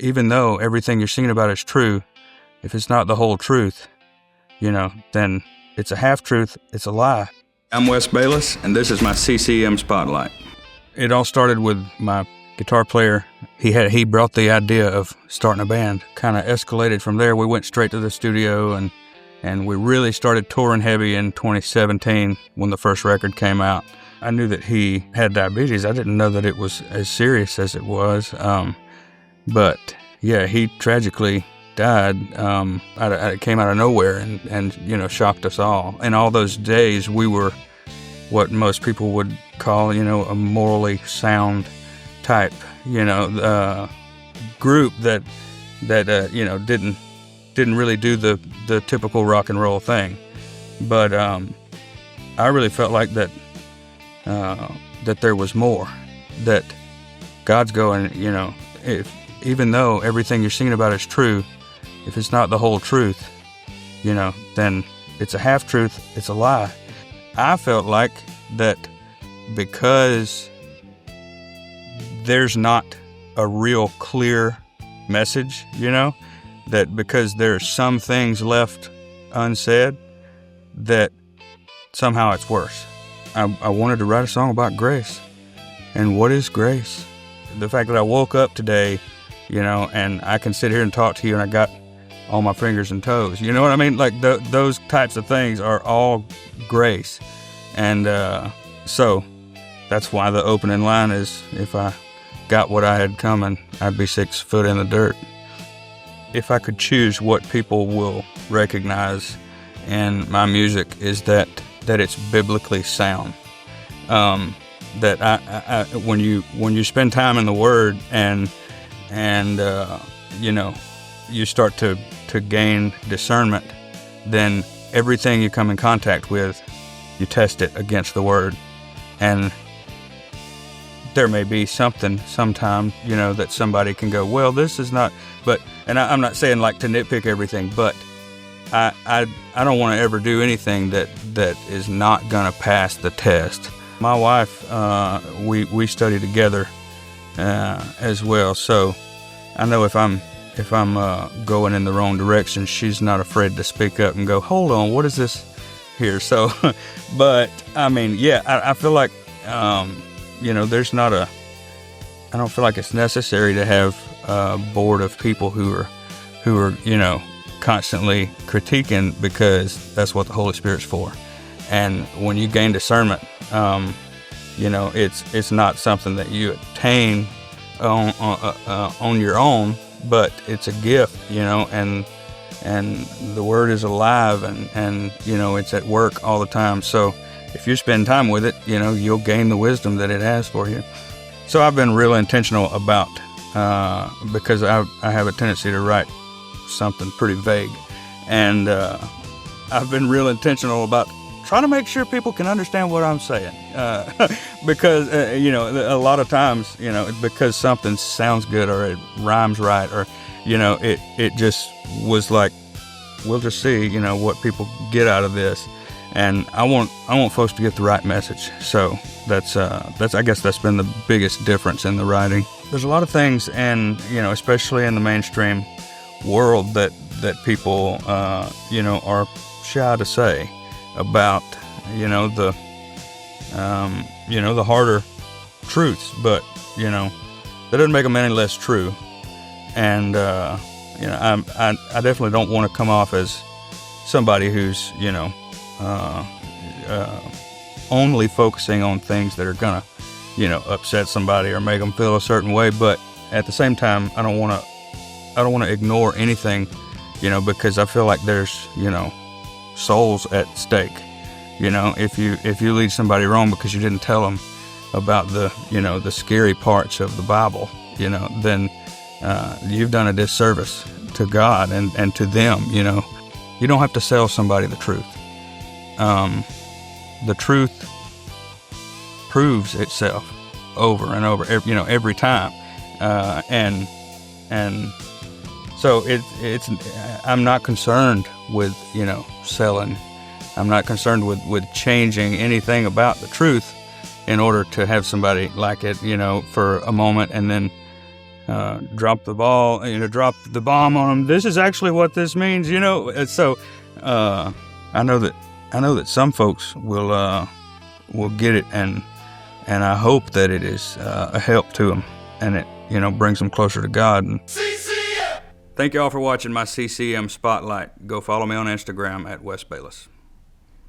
even though everything you're singing about is true, if it's not the whole truth, then it's a half-truth, it's a lie. I'm Wes Bayliss, and this is my CCM Spotlight. It all started with my guitar player. He brought the idea of starting a band. Kind of escalated from there. We went straight to the studio, and we really started touring heavy in 2017 when the first record came out. I knew that he had diabetes. I didn't know that it was as serious as it was. But yeah, he tragically died. It came out of nowhere and shocked us all. And all those days we were what most people would call, a morally sound type, group that didn't really do the typical rock and roll thing. But I really felt like that there was more, that God's going, even though everything you're singing about is true, if it's not the whole truth, then it's a half-truth, it's a lie. I felt like that because there's not a real clear message, that because there's some things left unsaid, that somehow it's worse. I wanted to write a song about grace. And what is grace? The fact that I woke up today, and I can sit here and talk to you and I got all my fingers and toes. You know what I mean? Like those types of things are all grace. And so that's why the opening line is, if I got what I had coming, I'd be 6 foot in the dirt. If I could choose what people will recognize in my music is that it's biblically sound. That I when you spend time in the Word and you start to gain discernment, then everything you come in contact with, you test it against the Word. And there may be something sometime, that somebody can go, well, this is not, and I'm not saying like to nitpick everything, but I don't want to ever do anything that is not going to pass the test. My wife, we study together as well, so I know if I'm going in the wrong direction, she's not afraid to speak up and go, hold on, what is this here? So, but I mean, yeah, I feel like, there's not I don't feel like it's necessary to have a board of people who are, constantly critiquing, because that's what the Holy Spirit's for. And when you gain discernment, it's not something that you attain on your own, but it's a gift, and the Word is alive, and it's at work all the time. So if you spend time with it, you'll gain the wisdom that it has for you. So I've been real intentional about, because I have a tendency to write something pretty vague, and I've been real intentional about trying to make sure people can understand what I'm saying, because a lot of times, because something sounds good or it rhymes right, or it just was like, we'll just see what people get out of this, and I want folks to get the right message. So that's I guess that's been the biggest difference in the writing. There's a lot of things, and especially in the mainstream world, that people are shy to say about the harder truths, but that doesn't make them any less true. And I definitely don't want to come off as somebody who's only focusing on things that are gonna upset somebody or make them feel a certain way. But at the same time, I don't want to ignore anything, because I feel like there's souls at stake. If you lead somebody wrong because you didn't tell them about the scary parts of the Bible, then you've done a disservice to God and to them. You don't have to sell somebody the truth. The truth proves itself over and over, every time, and so it's I'm not concerned with selling. I'm not concerned with changing anything about the truth in order to have somebody like it, for a moment, and then drop the ball, drop the bomb on them. This is actually what this means, And so I know that some folks will get it, and I hope that it is a help to them, and it brings them closer to God. And CCM! Thank you all for watching my CCM Spotlight. Go follow me on Instagram at Wes Bayliss.